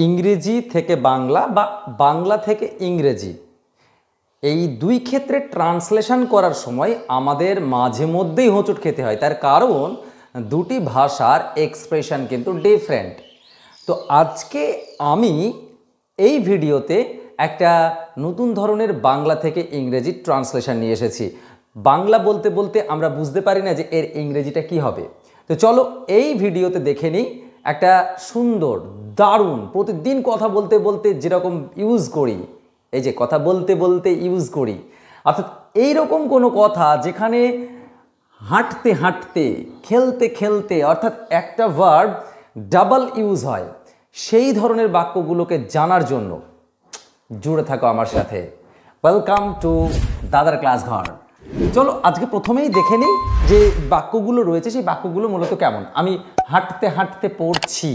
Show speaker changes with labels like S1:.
S1: ইংরেজি থেকে বাংলা বা বাংলা থেকে ইংরেজি এই দুই ক্ষেত্রে ট্রান্সলেশন করার সময় আমাদের মাঝে মধ্যেই হোঁচট খেতে হয়। তার কারণ দুটি ভাষার এক্সপ্রেশন কিন্তু ডিফারেন্ট। তো আজকে আমি এই ভিডিওতে একটা নতুন ধরনের বাংলা থেকে ইংরেজি ট্রান্সলেশন নিয়ে এসেছি। বাংলা বলতে বলতে আমরা বুঝতে পারি না যে এর ইংরেজিটা কি হবে। তো চলো এই ভিডিওতে দেখে নিই একটা সুন্দর দারুণ প্রতিদিন কথা বলতে বলতে যেরকম ইউজ করি, এই যে কথা বলতে বলতে ইউজ করি, অর্থাৎ এইরকম কোনো কথা যেখানে হাঁটতে হাঁটতে খেলতে খেলতে অর্থাৎ একটা ভার্ব ডাবল ইউজ হয়, সেই ধরনের বাক্যগুলোকে জানার জন্য জুড়ে থাকো আমার সাথে। ওয়েলকাম টু দাদার ক্লাস ঘর। চলো আজকে প্রথমেই দেখে নিই যে বাক্যগুলো রয়েছে সেই বাক্যগুলো মূলত কেমন। আমি হাঁটতে হাঁটতে পড়ছি,